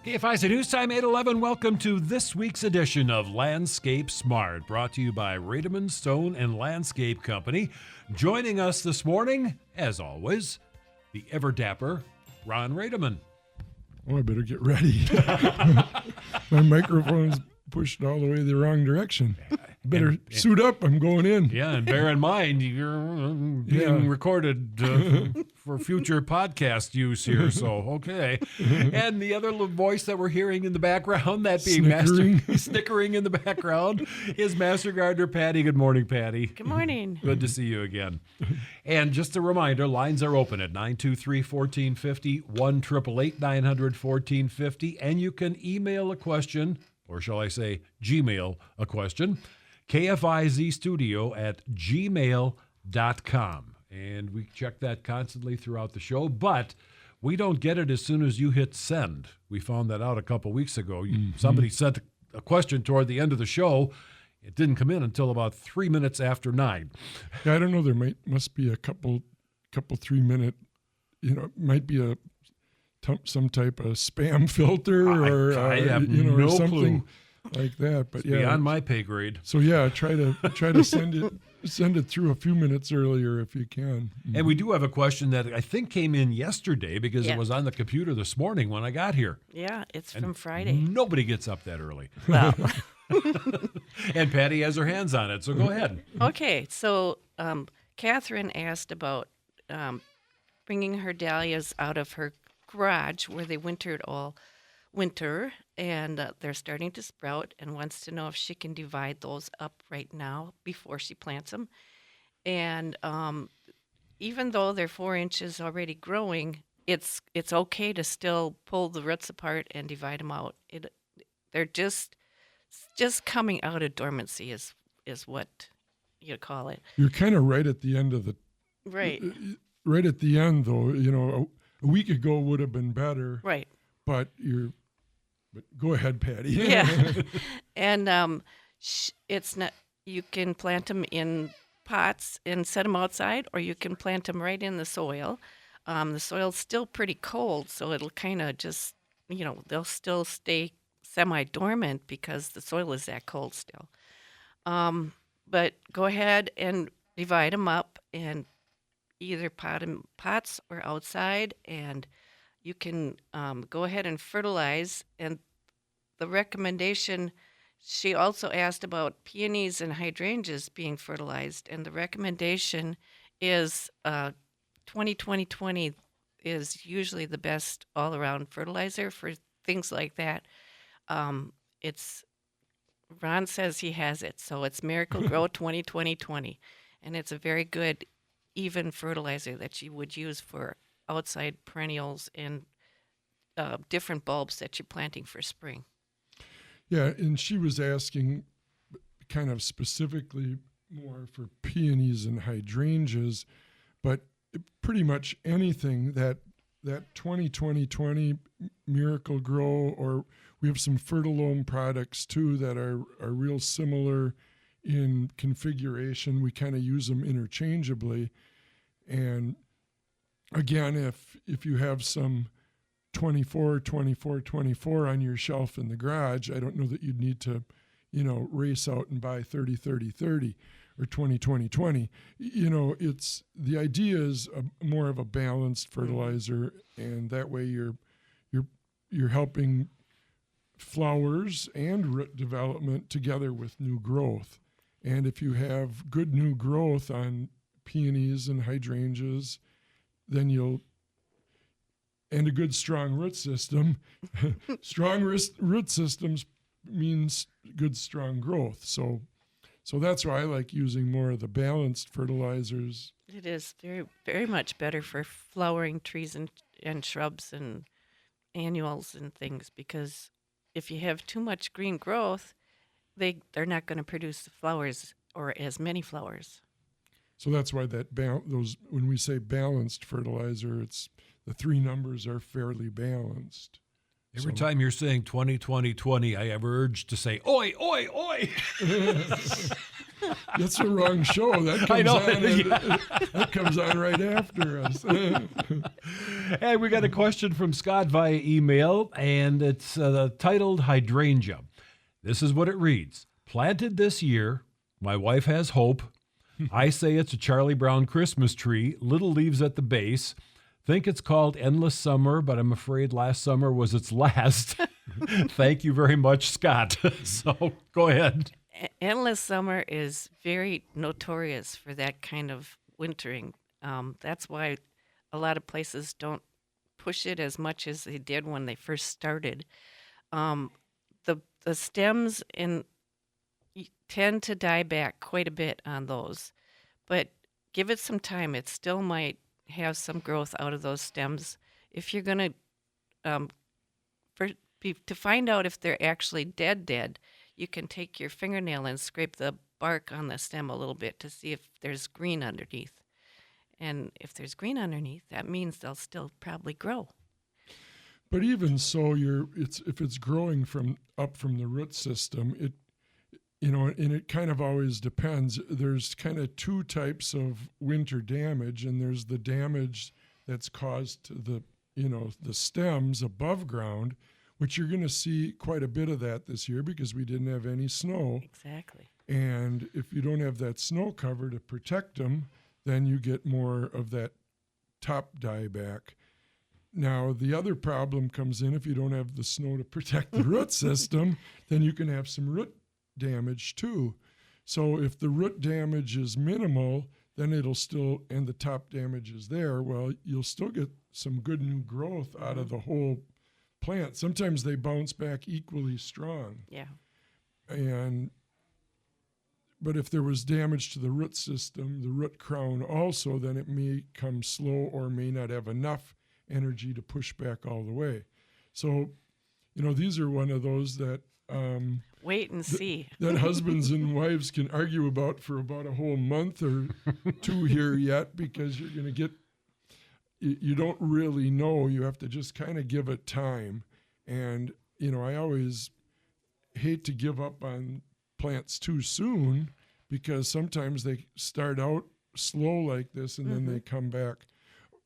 KFIZ News Time, 8:11. Welcome to this week's edition of Landscape Smart, brought to you by Rademann Stone and Landscape Company. Joining us this morning, as always, the ever-dapper Ron Rademann. Oh, I better get ready. My microphone's pushed all the way the wrong direction. Better suit up. I'm going in. Yeah, and bear in mind, you're being recorded for future podcast use here, so okay. And the other voice that we're hearing in the background, that being snickering in the background, is Master Gardener Patty. Good morning, Patty. Good morning. Good to see you again. And just a reminder, lines are open at 923-1450, 1-888-900-1450, and you can email a question, or shall I say Gmail a question, KFIZstudio@gmail.com. And we check that constantly throughout the show, but we don't get it as soon as you hit send. We found that out a couple weeks ago. Somebody sent a question toward the end of the show. It didn't come in until about 3 minutes after 9. Yeah, I don't know. There must be a couple 3-minute, might be some type of spam filter or I have or no something clue. Like that. But It's beyond my pay grade. So yeah, try to send it through a few minutes earlier if you can. And we do have a question that I think came in yesterday because it was on the computer this morning when I got here. Yeah, it's from Friday. Nobody gets up that early. Well, And Patty has her hands on it, so go ahead. okay. So Catherine asked about bringing her dahlias out of her garage where they wintered all winter, and they're starting to sprout, and wants to know if she can divide those up right now before she plants them. And even though they're 4 inches already growing, it's okay to still pull the roots apart and divide them out. They're just coming out of dormancy is what you call it. You're kind of right at the end of the Right. Right at the end, though. A week ago would have been better. Right. But go ahead, Patty. Yeah. And it's not. You can plant them in pots and set them outside, or you can plant them right in the soil. The soil's still pretty cold, so it'll kind of just, they'll still stay semi-dormant because the soil is that cold still. But go ahead and divide them up and either pot in pots or outside, and you can go ahead and fertilize. And the recommendation, she also asked about peonies and hydrangeas being fertilized, and the recommendation is 20-20-20 is usually the best all-around fertilizer for things like that. Ron says he has it, so it's Miracle Grow 20-20-20, and it's a very good even fertilizer that you would use for outside perennials and different bulbs that you're planting for spring. Yeah, and she was asking kind of specifically more for peonies and hydrangeas, but pretty much anything that 20-20-20 Miracle Grow, or we have some Fertilome products too that are real similar in configuration. We kind of use them interchangeably. And again, if you have some 24-24-24 on your shelf in the garage, I don't know that you'd need to, race out and buy 30-30-30 or 20-20-20. It's the idea is more of a balanced fertilizer, and that way you're helping flowers and root development together with new growth. And if you have good new growth on peonies and hydrangeas, then and a good strong root system. Strong root systems means good strong growth. So that's why I like using more of the balanced fertilizers. It is very, very much better for flowering trees and shrubs and annuals and things, because if you have too much green growth, they're not going to produce the flowers or as many flowers. So that's why when we say balanced fertilizer, it's the three numbers are fairly balanced. Every time you're saying 20-20-20, I have urge to say, oi, oi, oi. That's the wrong show. That I comes know. on. That comes on right after us. Hey, we got a question from Scott via email, and it's titled Hydrangea. This is what it reads. Planted this year. My wife has hope. I say it's a Charlie Brown Christmas tree, little leaves at the base. Think it's called Endless Summer, but I'm afraid last summer was its last. Thank you very much, Scott. So go ahead. Endless Summer is very notorious for that kind of wintering. That's why a lot of places don't push it as much as they did when they first started. The stems tend to die back quite a bit on those, but give it some time. It still might have some growth out of those stems. If you're going to find out if they're actually dead, you can take your fingernail and scrape the bark on the stem a little bit to see if there's green underneath. And if there's green underneath, that means they'll still probably grow. But even so, if it's growing up from the root system, and it kind of always depends. There's kind of two types of winter damage, and there's the damage that's caused to the stems above ground, which you're going to see quite a bit of that this year because we didn't have any snow. Exactly. And if you don't have that snow cover to protect them, then you get more of that top dieback. Now, the other problem comes in if you don't have the snow to protect the root system, then you can have some root damage too. So if the root damage is minimal, then it'll still, and the top damage is there, well, you'll still get some good new growth out of the whole plant. Sometimes they bounce back equally strong. Yeah. But if there was damage to the root system, the root crown also, then it may come slow or may not have enough energy to push back all the way. So, these are one of those that wait and see. That husbands and wives can argue about for about a whole month or two here yet, because you're going to you don't really know. You have to just kind of give it time. And, I always hate to give up on plants too soon because sometimes they start out slow like this and then they come back.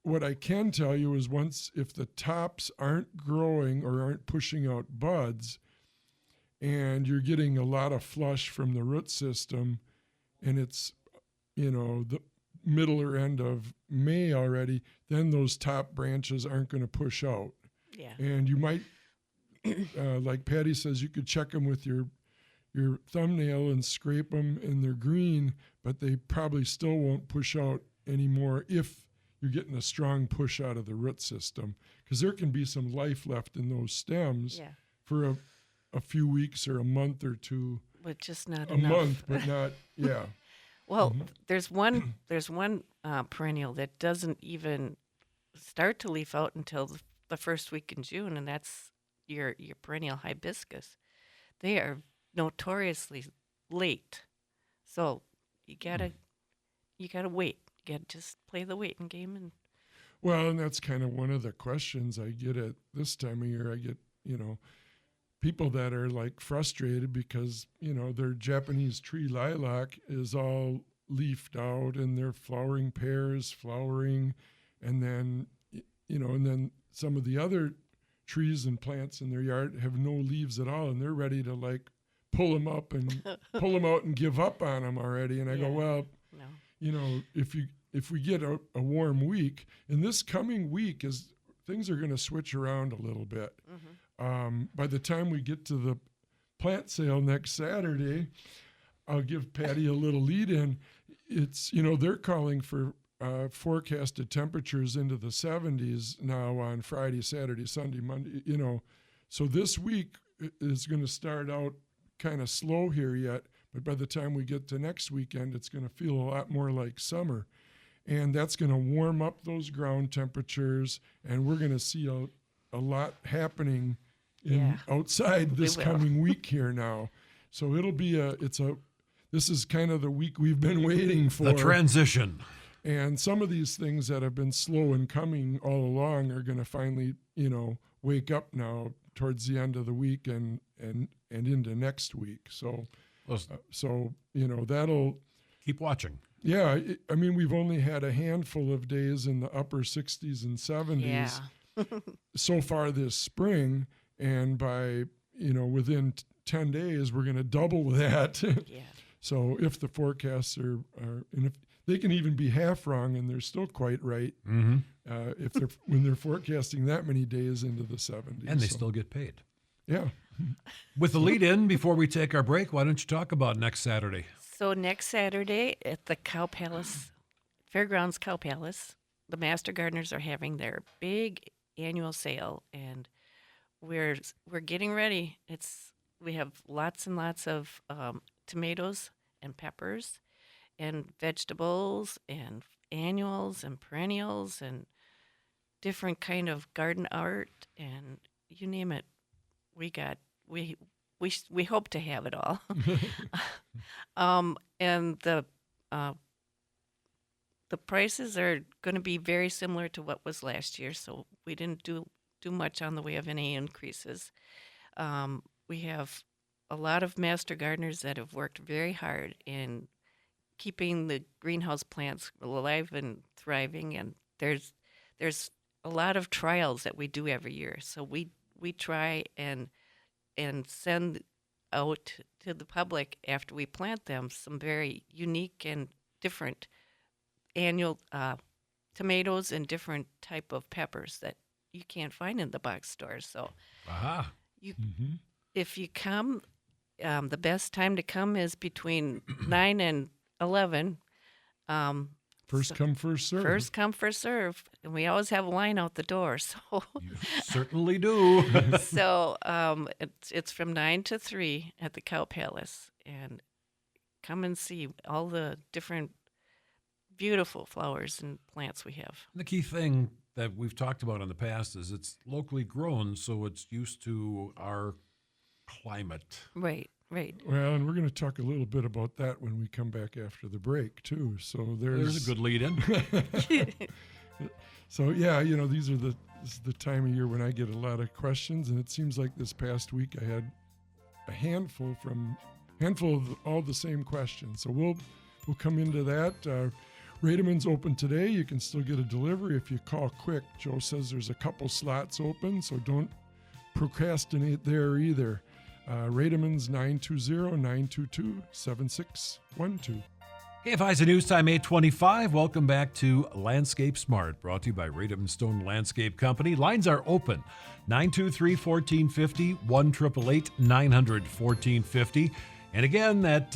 What I can tell you is if the tops aren't growing or aren't pushing out buds and you're getting a lot of flush from the root system and it's, the middle or end of May already, then those top branches aren't going to push out. Yeah. And you might, like Patty says, you could check them with your thumbnail and scrape them and they're green, but they probably still won't push out anymore if you're getting a strong push out of the root system, because there can be some life left in those stems for a few weeks or a month or two. But just not a enough. month, but not, yeah. Well, there's one perennial that doesn't even start to leaf out until the first week in June, and that's your perennial hibiscus. They are notoriously late, so you gotta wait. You gotta just play the waiting game. And that's kind of one of the questions I get at this time of year. I get people that are like frustrated because their Japanese tree lilac is all leafed out and their flowering pears flowering, and then and then some of the other trees and plants in their yard have no leaves at all, and they're ready to like pull them up and pull them out and give up on them already. And I go, well, no. If we get a warm week, and this coming week things are going to switch around a little bit. By the time we get to the plant sale next Saturday, I'll give Patty a little lead in. It's, they're calling for forecasted temperatures into the 70s now on Friday, Saturday, Sunday, Monday, So this week is going to start out kind of slow here yet, but by the time we get to next weekend, it's going to feel a lot more like summer. And that's going to warm up those ground temperatures, and we're going to see a lot happening outside this coming week here now. So it'll be this is kind of the week we've been waiting for. The transition. And some of these things that have been slow in coming all along are going to finally, wake up now towards the end of the week and into next week. So Well, So, that'll, keep watching. yeah, I mean, we've only had a handful of days in the upper 60s and 70s Yeah. so far this spring. And by, within 10 days, we're going to double that. Yeah. So if the forecasts are, and if they can even be half wrong and they're still quite right, Mm-hmm. when they're forecasting that many days into the 70s. And they So, still get paid. yeah. With the lead in, before we take our break, why don't you talk about next Saturday? So next Saturday at the Cow Palace, Fairgrounds Cow Palace, the Master Gardeners are having their big annual sale, and we're getting ready. We have lots and lots of tomatoes and peppers and vegetables and annuals and perennials and different kind of garden art, and you name it. We hope to have it all. And the prices are going to be very similar to what was last year, so we didn't do much on the way of any increases. We have a lot of master gardeners that have worked very hard in keeping the greenhouse plants alive and thriving, and there's a lot of trials that we do every year. So we try and send out to the public after we plant them some very unique and different annual tomatoes and different type of peppers that you can't find in the box stores. So Aha. if you come, the best time to come is between 9 and 11. First come, first serve. First come, first serve, and we always have a line out the door. So, You certainly do. so it's from 9 to 3 at the Cow Palace, and come and see all the different beautiful flowers and plants we have. The key thing that we've talked about in the past is it's locally grown, so it's used to our climate. Right. Well, and we're going to talk a little bit about that when we come back after the break, too. So There's a good lead in. So, yeah, this is the time of year when I get a lot of questions, and it seems like this past week I had a handful of all the same questions. So we'll come into that. Rademann's open today. You can still get a delivery if you call quick. Joe says there's a couple slots open, so don't procrastinate there either. Rademann's 920-922-7612. KFIZ News Time 8:25. Welcome back to Landscape Smart, brought to you by Rademann Stone Landscape Company. Lines are open. 923-1450, 1-888-900-1450. And again, that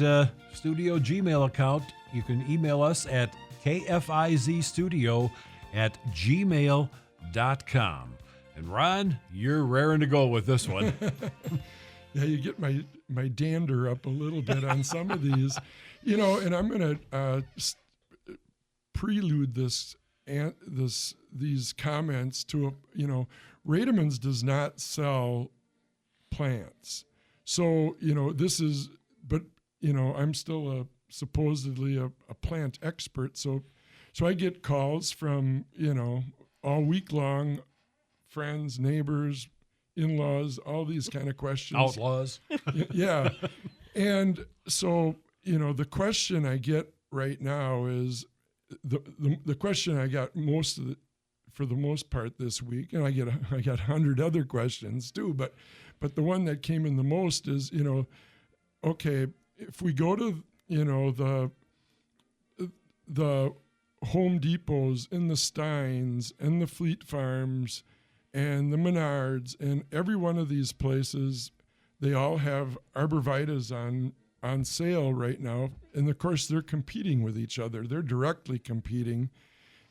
studio Gmail account, you can email us at kfizstudio@gmail.com. And Ron, you're raring to go with this one. Yeah, you get my dander up a little bit on some of these, and I'm going to prelude these comments to Rademann's does not sell plants, so this is, but I'm still supposedly a plant expert, so I get calls from all week long, friends, neighbors, in-laws, all these kind of questions. Outlaws. Yeah. And so, the question I get right now is the question I got for the most part this week, and I got 100 other questions too, but the one that came in the most is, okay, if we go to, the Home Depots and the Steins and the Fleet Farms and the Menards, and every one of these places, they all have arborvitaes on sale right now. And of course, they're competing with each other. They're directly competing.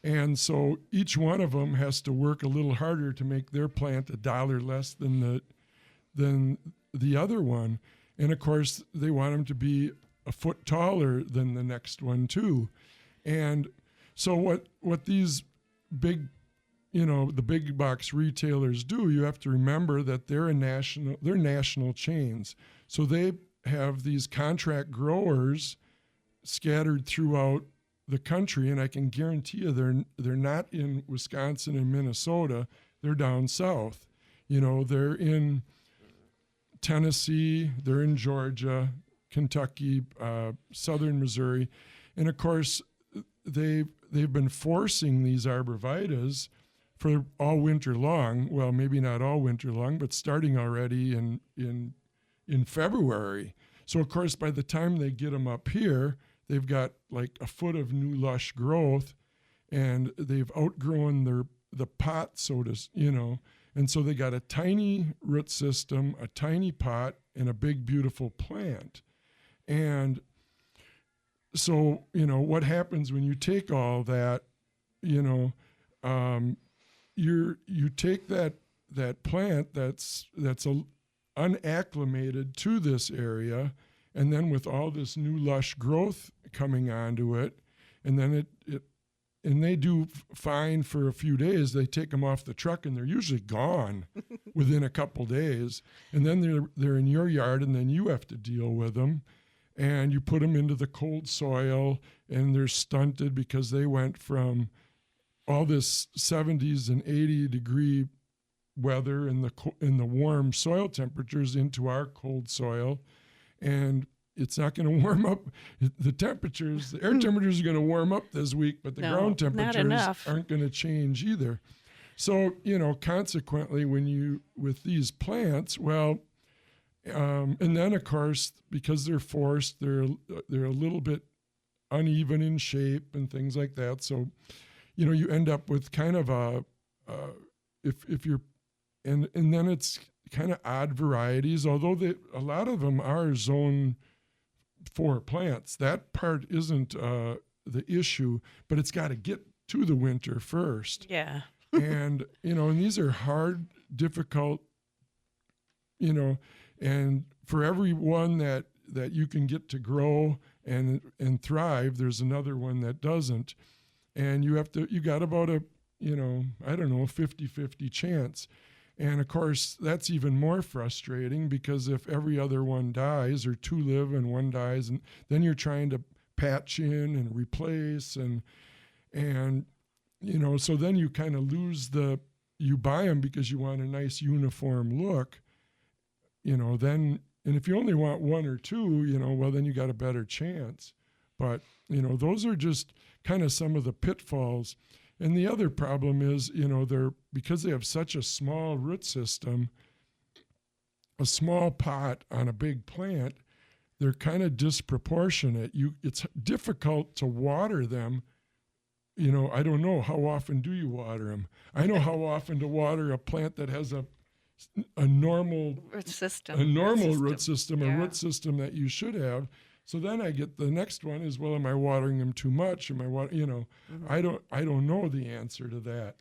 And so each one of them has to work a little harder to make their plant $1 less than the other one. And of course, they want them to be a foot taller than the next one too. And so what these big the big box retailers do, you have to remember that they're national chains. So they have these contract growers scattered throughout the country, and I can guarantee you they're not in Wisconsin and Minnesota. They're down south. They're in Tennessee, they're in Georgia, Kentucky, southern Missouri, and of course they've been forcing these arborvitaes for all winter long. Well, maybe not all winter long, but starting already in February. So of course, by the time they get them up here, they've got like a foot of new lush growth, and they've outgrown the pot, and so they got a tiny root system, a tiny pot, and a big, beautiful plant. And so, what happens when you take all that, you take that plant that's unacclimated to this area, and then with all this new lush growth coming onto it, and then and they do fine for a few days. They take them off the truck, and they're usually gone within a couple days. And then they're in your yard, and then you have to deal with them. And you put them into the cold soil, and they're stunted because they went from all this 70s and 80-degree weather in the warm soil temperatures into our cold soil, and it's not going to warm up. The air temperatures are going to warm up this week, but the ground temperatures aren't going to change either. So, consequently, with these plants, and then of course, because they're forced, they're a little bit uneven in shape and things like that. So, you end up with kind of if you're, and then it's kind of odd varieties, although a lot of them are zone 4 plants. That part isn't the issue, but it's got to get to the winter first. Yeah. And, and these are hard, difficult, and for every one that you can get to grow and thrive, there's another one that doesn't. And you got about a 50-50 chance. And of course, that's even more frustrating, because if every other one dies, or 2 live and 1 dies, and then you're trying to patch in and replace, and so then you kind of lose you buy them because you want a nice uniform look, then, and if you only want 1 or 2, well, then you got a better chance. But, those are just kind of some of the pitfalls. And the other problem is, because they have such a small root system, a small pot on a big plant, they're kind of disproportionate. It's difficult to water them. I don't know, how often do you water them? I know how often to water a plant that has a normal root system. A root system that you should have. So then I get the next one is, well, am I watering them too much? Am I Mm-hmm. I don't know the answer to that.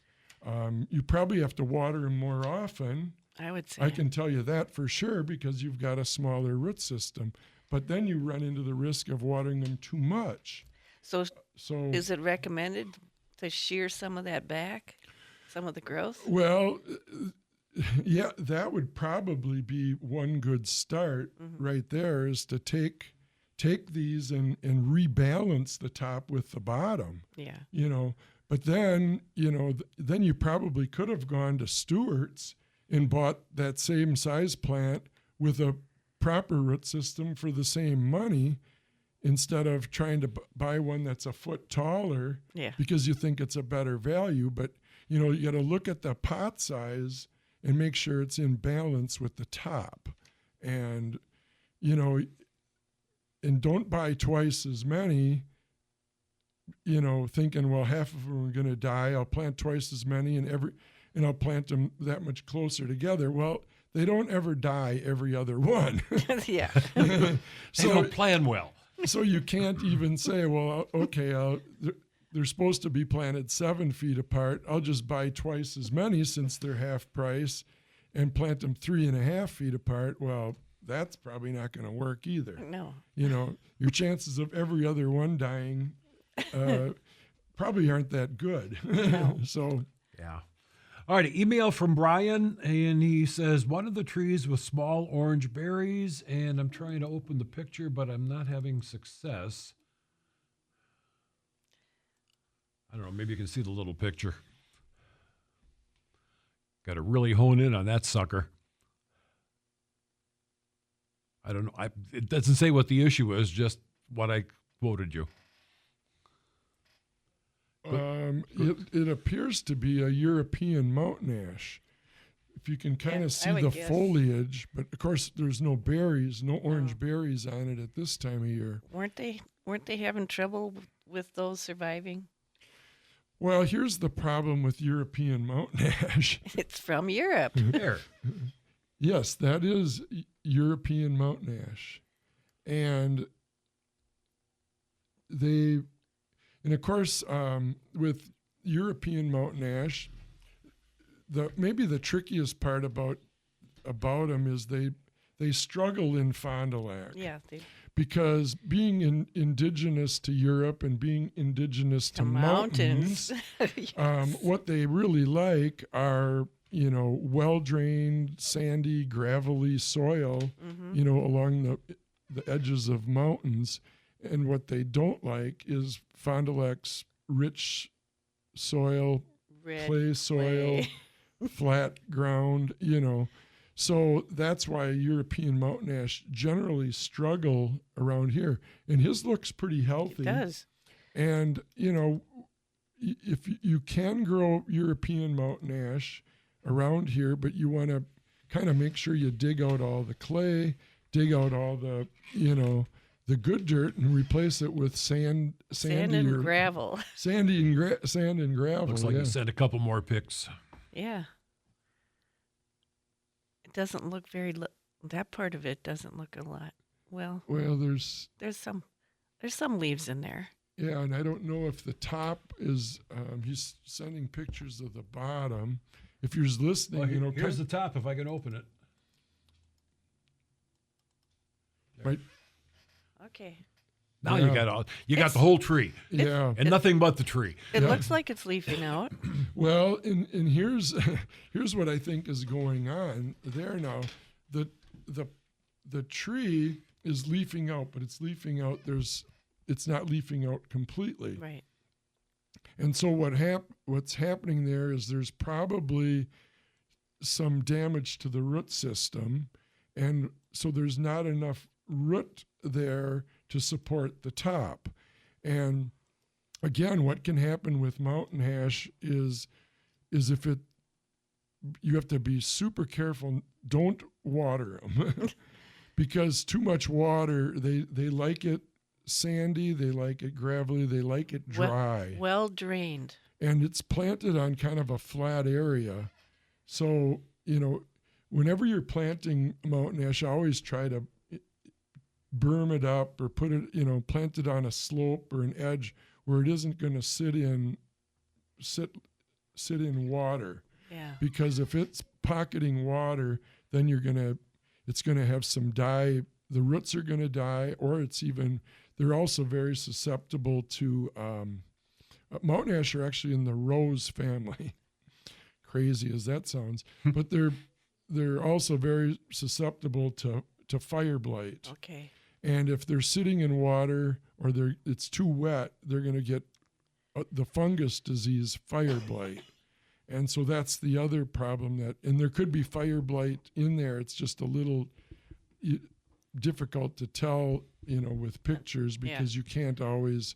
You probably have to water them more often. I would say. I can tell you that for sure, because you've got a smaller root system. But then you run into the risk of watering them too much. So is it recommended to shear some of that back, some of the growth? Well, yeah, that would probably be one good start right there, is to take these and rebalance the top with the bottom. Yeah. But then, then you probably could have gone to Stewart's and bought that same size plant with a proper root system for the same money, instead of trying to buy one that's a foot taller because you think it's a better value. But, you got to look at the pot size and make sure it's in balance with the top. And, and don't buy twice as many, thinking, well, half of them are going to die. I'll plant twice as many, and I'll plant them that much closer together. Well, they don't ever die, every other one. Yeah. They don't plan well. So you can't even say, well, okay, they're supposed to be planted 7 feet apart. I'll just buy twice as many, since they're half price, and plant them 3.5 feet apart. Well, that's probably not going to work either. No. Your chances of every other one dying probably aren't that good. No. So, yeah. All right, email from Brian, and he says, one of the trees with small orange berries, and I'm trying to open the picture, but I'm not having success. I don't know, maybe you can see the little picture. Got to really hone in on that sucker. I don't know. It doesn't say what the issue is, just what I quoted you. It appears to be a European mountain ash. If you can kind Yeah, of see I would the guess. foliage, but of course there's no berries, no orange berries on it at this time of year. Weren't they having trouble with those surviving? Well, here's the problem with European mountain ash. It's from Europe. There. Yes, that is European mountain ash. And of course, with European mountain ash, maybe the trickiest part about them is they struggle in Fond du Lac. Yeah, Because being indigenous to Europe and being indigenous to mountains, Yes. what they really like are, well-drained, sandy, gravelly soil, along the edges of mountains. And what they don't like is Fond du Lac's rich soil, Red clay soil, clay. flat ground, So that's why European mountain ash generally struggle around here. And his looks pretty healthy. It does. And, if you can grow European mountain ash around here, but you want to kind of make sure you dig out all the clay, dig out all the, the good dirt and replace it with sand and gravel. Sand and gravel. Looks like you sent a couple more pics. Yeah. It doesn't look that part of it doesn't look a lot. Well, there's some leaves in there. Yeah, and I don't know if the top is. He's sending pictures of the bottom. If you're listening, Well, here's the top. If I can open it. Right. Okay. Now Yeah. you got the whole tree, Yeah. and nothing but the tree. It Yeah. looks like it's leafing out. Well, and here's here's what I think is going on there now. The tree is leafing out, but it's leafing out. It's not leafing out completely. Right. And so what's happening there is there's probably some damage to the root system, and so there's not enough root there to support the top. And again, what can happen with mountain ash is if you have to be super careful. Don't water them because too much water, they like it sandy, they like it gravelly, they like it dry. Well drained. And it's planted on kind of a flat area. So, whenever you're planting mountain ash, I always try to berm it up or put it, plant it on a slope or an edge where it isn't going to sit in water. Yeah. Because if it's pocketing water, then it's going to have some die. The roots are going to die, or they're also very susceptible to, mountain ash are actually in the rose family. Crazy as that sounds, but they're also very susceptible to fire blight. Okay. And if they're sitting in water or it's too wet, they're going to get the fungus disease, fire blight. And so that's the other problem and there could be fire blight in there. It's just a little difficult to tell, with pictures because you can't always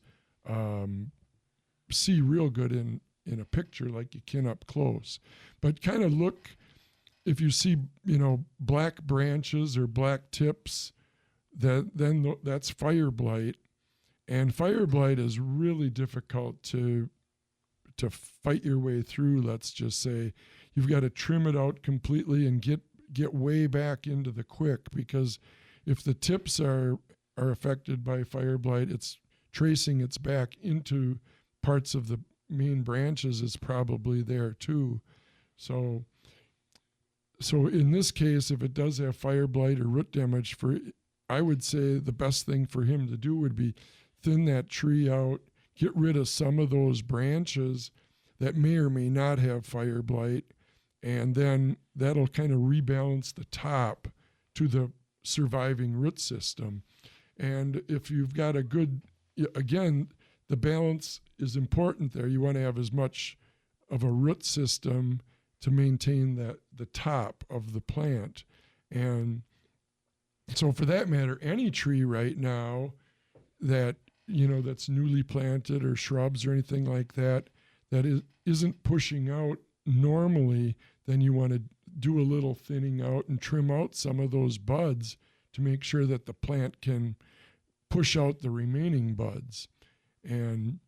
see real good in a picture like you can up close. But kind of look, if you see, black branches or black tips, that's fire blight. And fire blight is really difficult to fight your way through. Let's just say you've got to trim it out completely and get way back into the quick, because if the tips are affected by fire blight, it's tracing its back into parts of the main branches is probably there too. So in this case, if it does have fire blight or root damage, I would say the best thing for him to do would be thin that tree out, get rid of some of those branches that may or may not have fire blight, and then that'll kind of rebalance the top to the surviving root system. And if you've got again, the balance is important there. You want to have as much of a root system to maintain the top of the plant. And So for that matter, any tree right now that, that's newly planted or shrubs or anything like that, isn't pushing out normally, then you want to do a little thinning out and trim out some of those buds to make sure that the plant can push out the remaining buds. And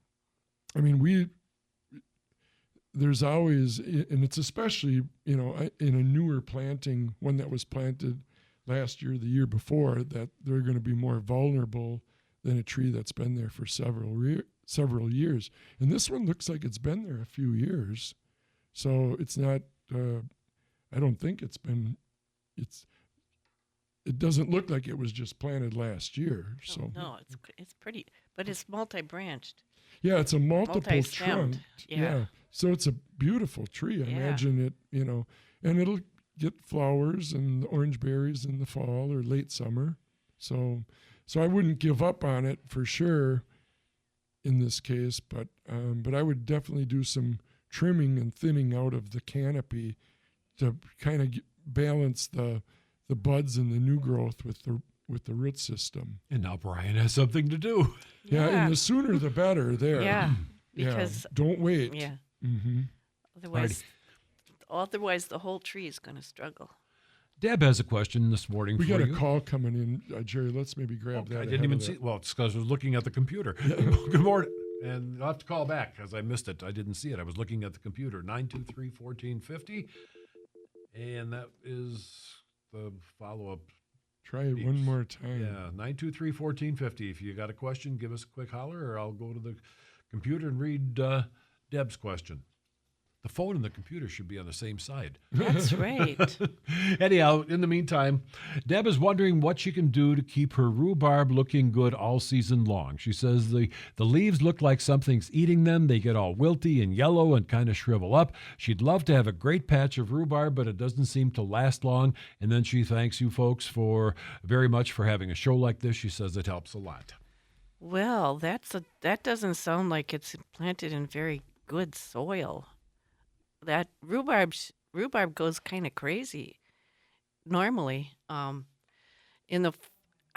I mean, there's always, and it's especially, in a newer planting, one that was planted last year, the year before, that they're going to be more vulnerable than a tree that's been there for several years. And this one looks like it's been there a few years. So it's not, I don't think it doesn't look like it was just planted last year. So No, it's pretty, but it's multi-branched. yeah, it's a multiple Multi-stemmed, trunk. yeah. So it's a beautiful tree. I imagine it, and it'll get flowers and orange berries in the fall or late summer. So I wouldn't give up on it for sure in this case, but I would definitely do some trimming and thinning out of the canopy to kind of balance the buds and the new growth with the root system. And now Brian has something to do. Yeah, and the sooner the better there. Yeah, because don't wait. yeah. Mm-hmm. Otherwise the whole tree is going to struggle. Deb has a question this morning We for got you. a call coming in, Jerry. Let's maybe grab that. I didn't even see. Well, it's because I was looking at the computer. Good morning. And I'll have to call back because I missed it. I didn't see it. I was looking at the computer. 923-1450. And that is the follow-up. Try it one more time. Yeah, 923-1450. If you got a question, give us a quick holler, or I'll go to the computer and read Deb's question. The phone and the computer should be on the same side. That's right. Anyhow, in the meantime, Deb is wondering what she can do to keep her rhubarb looking good all season long. She says the leaves look like something's eating them. They get all wilty and yellow and kind of shrivel up. She'd love to have a great patch of rhubarb, but it doesn't seem to last long. And then she thanks you folks very much for having a show like this. She says it helps a lot. Well, that doesn't sound like it's planted in very good soil. That rhubarb goes kind of crazy normally. I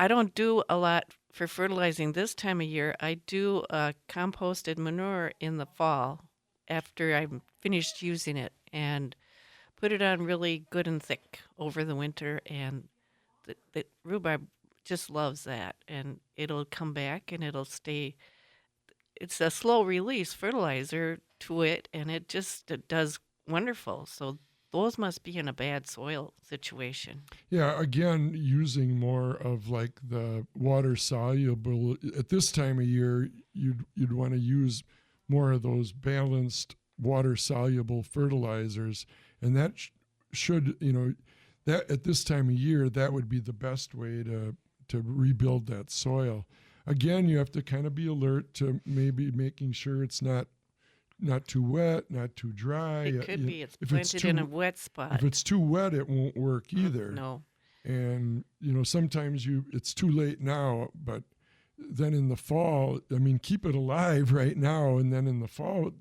don't do a lot for fertilizing this time of year. I do composted manure in the fall after I'm finished using it and put it on really good and thick over the winter, and the rhubarb just loves that, and it'll come back and it'll stay. It's a slow release fertilizer to it, and it does wonderful. So those must be in a bad soil situation. Yeah, again, using more of like the water soluble at this time of year, you'd want to use more of those balanced water soluble fertilizers, and that should, that at this time of year, that would be the best way to rebuild that soil. Again, you have to kind of be alert to maybe making sure it's not too wet, not too dry. It could be. It's planted in a wet spot. If it's too wet, it won't work either. No. And, sometimes it's too late now, but then in the fall, keep it alive right now. And then in the fall,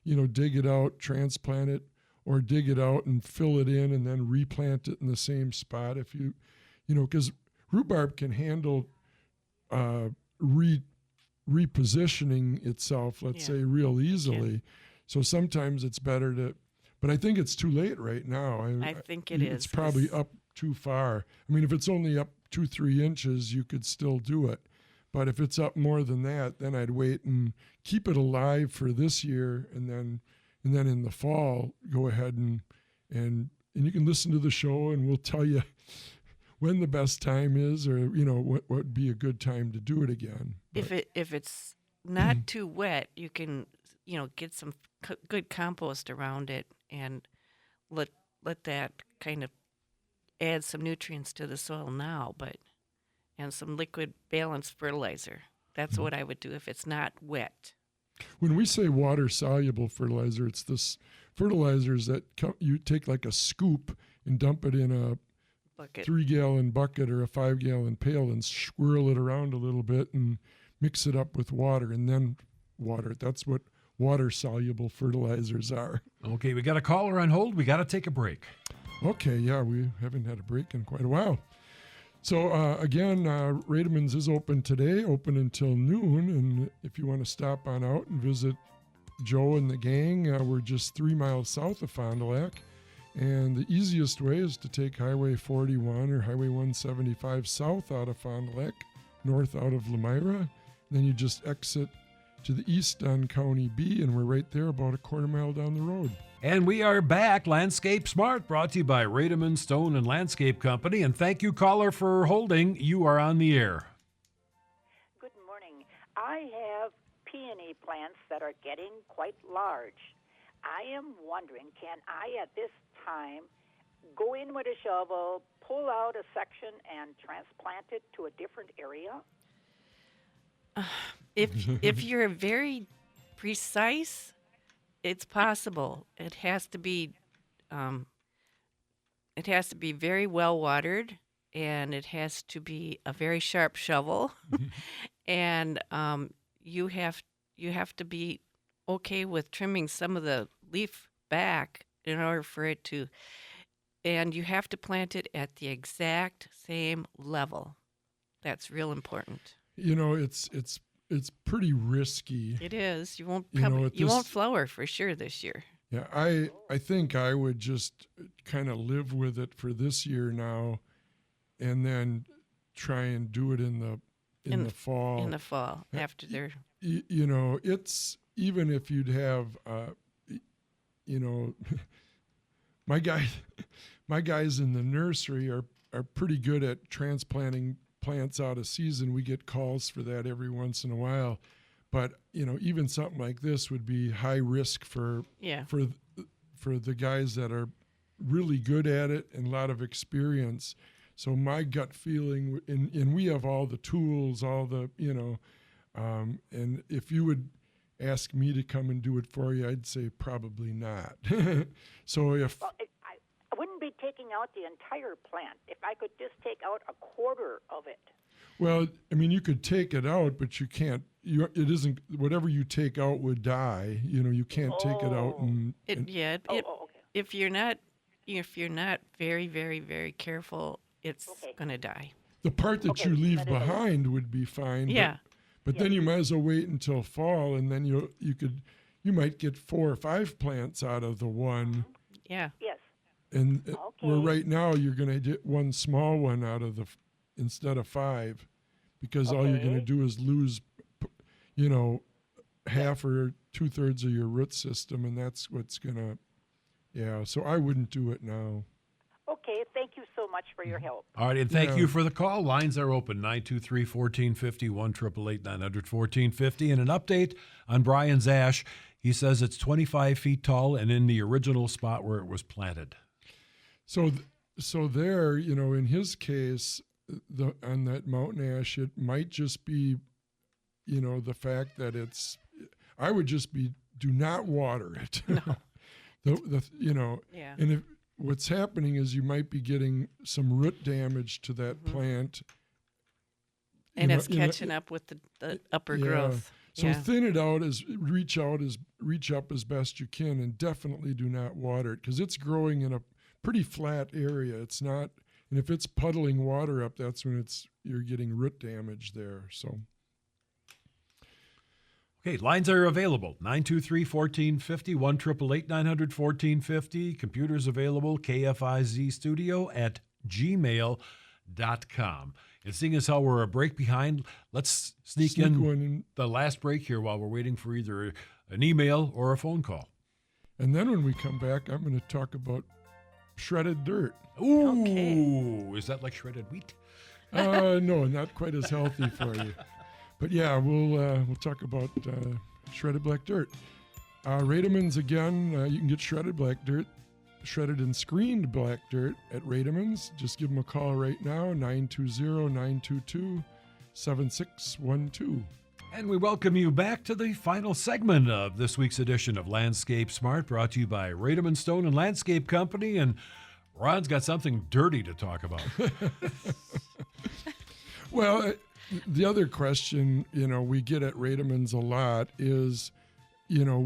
dig it out, transplant it, or dig it out and fill it in and then replant it in the same spot. If because rhubarb can handle repositioning itself, let's say, real easily. So sometimes it's better but I think it's too late right now. I think it is. It's probably up too far. If it's only up 2-3 inches, you could still do it. But if it's up more than that, then I'd wait and keep it alive for this year, and then in the fall, go ahead and you can listen to the show, and we'll tell you when the best time is, or what would be a good time to do it again. But if it's not too wet, you can get some good compost around it and let that kind of add some nutrients to the soil now, and some liquid balanced fertilizer. That's what I would do if it's not wet. When we say water soluble fertilizer, it's this fertilizers that you take like a scoop and dump it in a Bucket. 3-gallon bucket or a 5-gallon pail and swirl it around a little bit and mix it up with water and then water it. That's what water soluble fertilizers are. Okay, we got a caller on hold. We got to take a break. Okay, yeah, we haven't had a break in quite a while. So again, Rademann's is open today, open until noon. And if you want to stop on out and visit Joe and the gang, we're just 3 miles south of Fond du Lac. And the easiest way is to take Highway 41 or Highway 175 south out of Fond du Lac, north out of Lemira. Then you just exit to the east on County B, and we're right there about a quarter mile down the road. And we are back. Landscape Smart, brought to you by Rademann Stone and Landscape Company. And thank you, caller, for holding. You are on the air. Good morning. I have peony plants that are getting quite large. I am wondering, can I at this time go in with a shovel, pull out a section, and transplant it to a different area? If you're very precise, it's possible. It has to be very well watered, and it has to be a very sharp shovel, and you have to be okay with trimming some of the leaf back in order for it to, and you have to plant it at the exact same level. That's real important. You know, it's pretty risky. It is. You won't You won't flower for sure this year. Yeah, I think I would just kind of live with it for this year now, and then try and do it in the fall. In the fall, after they're You know, it's even if you'd have, you know, my guys in the nursery are pretty good at transplanting plants out of season. We get calls for that every once in a while, but you know, even something like this would be high risk for the guys that are really good at it and a lot of experience. So my gut feeling, and we have all the tools, all the, you know, and if you would ask me to come and do it for you, I'd say probably not. So if I wouldn't be taking out the entire plant. If I could just take out a quarter of it. Well, I mean, you could take it out, but you can't. It isn't. Whatever you take out would die. You know, you can't take it out and. Okay. If you're not very, very, very careful, it's gonna die. The part that you leave behind would be fine. Yeah. But then you might as well wait until fall, and then you might get 4 or 5 plants out of the one. Yeah. Yes. And where right now you're going to get one small one out of instead of 5, because all you're going to do is lose, you know, half or 2/3 of your root system, and that's what's going to, yeah. So I wouldn't do it now. Okay, thank you so much for your help. All right, and thank you for the call. Lines are open, 923-1450, 1-888-900-1450. And an update on Brian's ash. He says it's 25 feet tall and in the original spot where it was planted. So there, you know, in his case, on that mountain ash, it might just be, you know, the fact that I would just do not water it. No. You know, Yeah. and if what's happening is you might be getting some root damage to that plant. And it's catching up with the upper growth. So thin it out, reach up as best you can, and definitely do not water it, because it's growing in a pretty flat area. It's not, and if it's puddling water up, that's when you're getting root damage there. So. Okay, lines are available, 923-1450, 1-888-900-1450. Computers available, KFIZ Studio at gmail.com. And seeing as how we're a break behind, let's sneak in the last break here while we're waiting for either an email or a phone call. And then when we come back, I'm going to talk about shredded dirt. Ooh, Okay. Is that like shredded wheat? No, not quite as healthy for you. But yeah, we'll talk about shredded black dirt. Rademann's again. You can get shredded black dirt, shredded and screened black dirt at Rademann's. Just give them a call right now, 920-922-7612. And we welcome you back to the final segment of this week's edition of Landscape Smart, brought to you by Rademann Stone and Landscape Company. And Ron's got something dirty to talk about. Well, the other question, you know, we get at Rademann's a lot is, you know,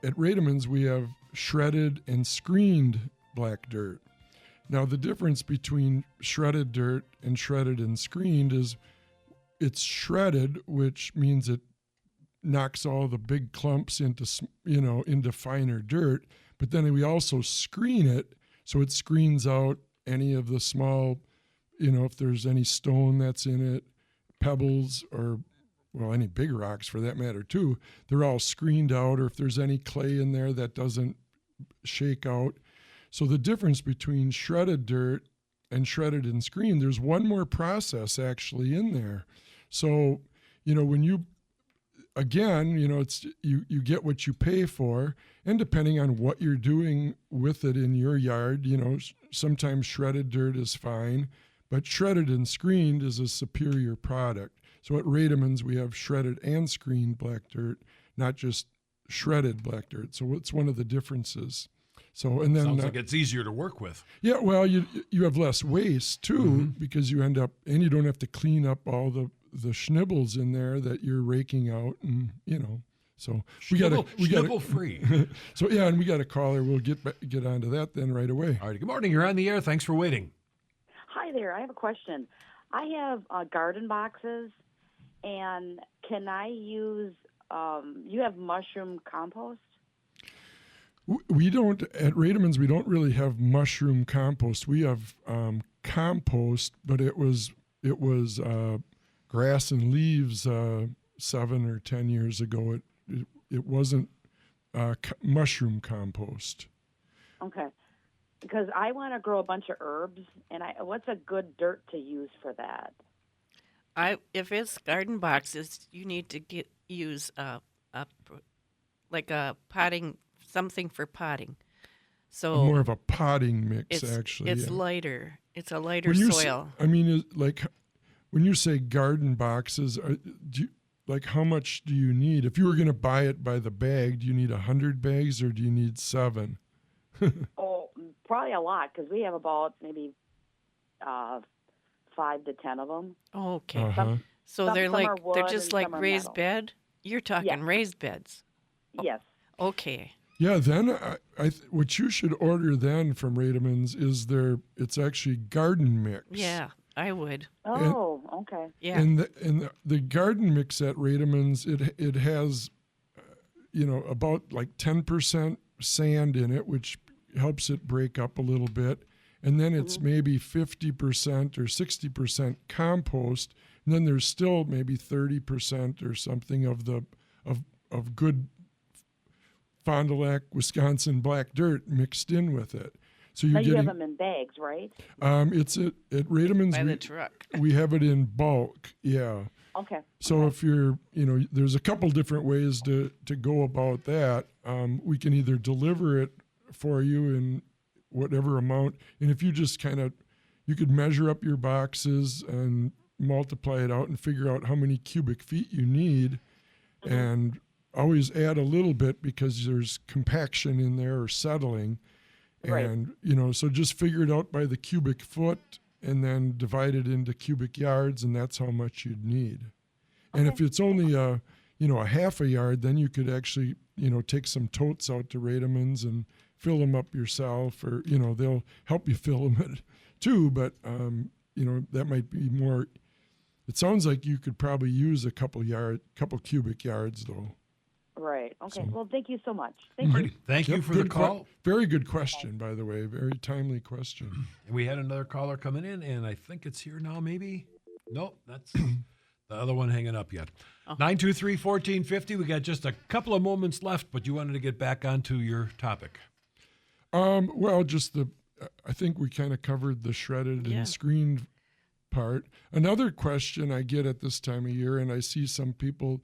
at Rademann's we have shredded and screened black dirt. Now, the difference between shredded dirt and shredded and screened is it's shredded, which means it knocks all the big clumps into finer dirt. But then we also screen it, so it screens out any of the small, if there's any stone that's in it, pebbles, or any big rocks for that matter too. They're all screened out, or if there's any clay in there that doesn't shake out. So the difference between shredded dirt and shredded and screened, there's one more process actually in there. So, when you, again, it's you get what you pay for, and depending on what you're doing with it in your yard, sometimes shredded dirt is fine, but shredded and screened is a superior product. So at Rademann's, we have shredded and screened black dirt, not just shredded black dirt. So it's one of the differences. So, and then sounds like it's easier to work with. Yeah, well, you have less waste too, because you end up, and you don't have to clean up all the schnibbles in there that you're raking out, and so we got schnibble free. So yeah, and we got a caller. We'll get onto that then right away. All right. Good morning. You're on the air. Thanks for waiting. Hi there. I have a question. I have garden boxes, and can I use? You have mushroom compost? We don't at Rademann's. We don't really have mushroom compost. We have compost, but it was grass and leaves 7 or 10 years ago. It wasn't mushroom compost. Okay, because I want to grow a bunch of herbs, and what's a good dirt to use for that? If it's garden boxes, you need to use like a potting, something for potting. So more of a potting mix, actually. It's yeah. lighter. It's a lighter soil. When you say garden boxes, how much do you need? If you were going to buy it by the bag, do you need 100 bags or do you need 7? Oh, probably a lot, because we have about maybe 5 to 10 of them. Oh, okay. Uh-huh. So they're wood just and like some are raised metal. bed? You're talking raised beds. Yes. Okay. Yeah, then what you should order then from Rademann's is it's actually garden mix. Yeah, I would. Oh, okay. Yeah. And the garden mix at Rademann's, it has, about like 10% sand in it, which helps it break up a little bit. And then it's maybe 50% or 60% compost. And then there's still maybe 30% or something of good Fond du Lac, Wisconsin black dirt mixed in with it. So you have them in bags, right? It's at Rademann's. By the truck. We have it in bulk. Yeah. Okay. So if you're, there's a couple different ways to go about that. We can either deliver it for you in whatever amount, and if you just you could measure up your boxes and multiply it out and figure out how many cubic feet you need, and always add a little bit because there's compaction in there or settling. Right. And, so just figure it out by the cubic foot and then divide it into cubic yards, and that's how much you'd need. And if it's only a half a yard, then you could actually, take some totes out to Rademann's and fill them up yourself, or, they'll help you fill them too, but, that might be more. It sounds like you could probably use a couple cubic yards though. Right. Okay. So- Well, thank you so much. Thank you. Thank you Yep, for the good call. Very good question, by the way. Very timely question. And we had another caller coming in, and I think it's here now, maybe? Nope, that's the other one hanging up yet. 923-1450. We got just a couple of moments left, but you wanted to get back onto your topic. Well, just I think we kind of covered the shredded and screened part. Another question I get at this time of year, and I see some people,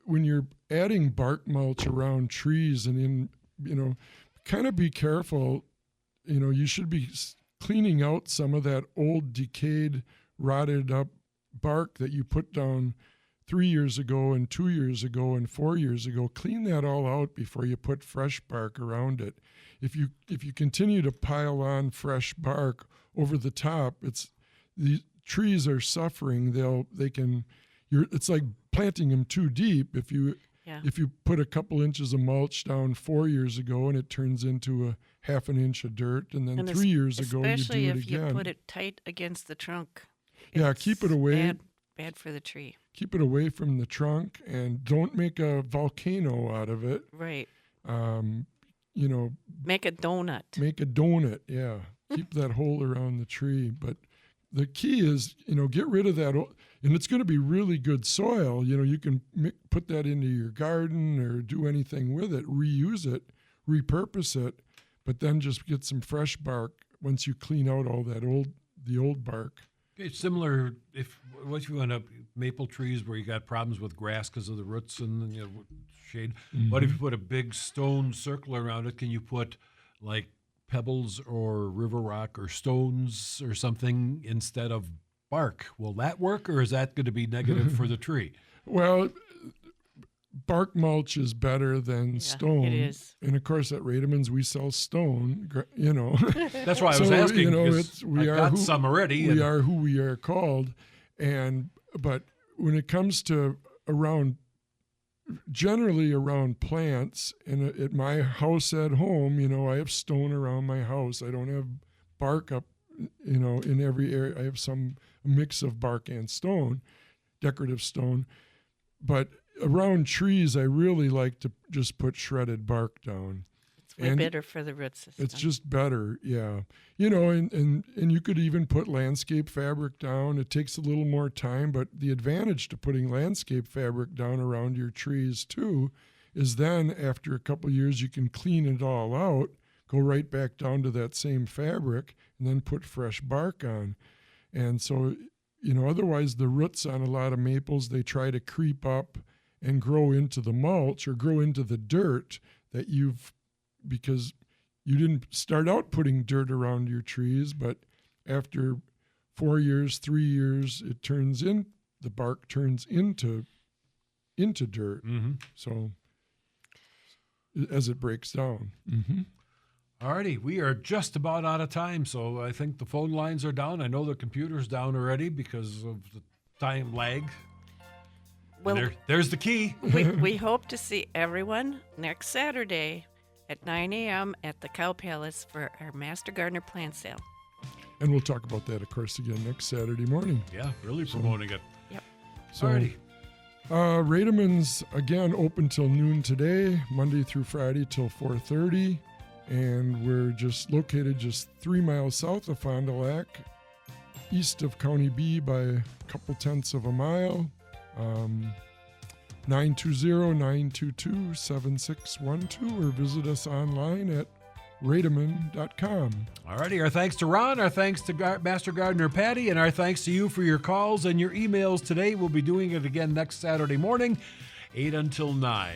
when you're adding bark mulch around trees and kind of be careful. You should be cleaning out some of that old decayed, rotted up bark that you put down 3 years ago and 2 years ago and 4 years ago. Clean that all out before you put fresh bark around it. If you continue to pile on fresh bark over the top, the trees are suffering. It's like planting them too deep. If you Yeah. if you put a couple inches of mulch down 4 years ago and it turns into a half an inch of dirt, and then And 3 years ago you do especially it if again. you put it tight against the trunk. Yeah, It's keep it away. Bad for the tree. Keep it away from the trunk, and don't make a volcano out of it. Right. You know, Make a donut. make a donut. Yeah, keep that hole around the tree. But the key is, get rid of that, and it's going to be really good soil. You can put that into your garden or do anything with it, reuse it, repurpose it, but then just get some fresh bark once you clean out all that the old bark. It's similar what you end up maple trees where you got problems with grass because of the roots and shade. What if you put a big stone circle around it? Can you put like pebbles or river rock or stones or something instead of bark? Will that work, or is that going to be negative for the tree? Well, bark mulch is better than stone. It is. And of course, at Rademann's we sell stone. That's why I was So, asking. we I've are got some already. We are who we are called, but when it comes to generally around plants, and at my house at home, I have stone around my house. I don't have bark up, in every area. I have some mix of bark and stone, decorative stone, but around trees, I really like to just put shredded bark down. It's way better for the root system. It's just better, yeah. And you could even put landscape fabric down. It takes a little more time, but the advantage to putting landscape fabric down around your trees too is then after a couple of years you can clean it all out, go right back down to that same fabric, and then put fresh bark on. And so, otherwise the roots on a lot of maples, they try to creep up and grow into the mulch or grow into the dirt because you didn't start out putting dirt around your trees, but after 4 years, 3 years, the bark turns into dirt. Mm-hmm. So as it breaks down. Mm-hmm. All righty, we are just about out of time, so I think the phone lines are down. I know the computer's down already because of the time lag. Well, there's the key. we hope to see everyone next Saturday at 9 a.m. at the Cow Palace for our Master Gardener plant sale. And we'll talk about that, of course, again next Saturday morning. Yeah, really promoting it. Yep. So, Alrighty. Rademann's, again, open till noon today, Monday through Friday till 4:30. And we're just located just 3 miles south of Fond du Lac, east of County B by a couple tenths of a mile. 920-922-7612, or visit us online at Rademann.com. All righty, our thanks to Ron, our thanks to Master Gardener Patty, and our thanks to you for your calls and your emails today. We'll be doing it again next Saturday morning, 8 until 9.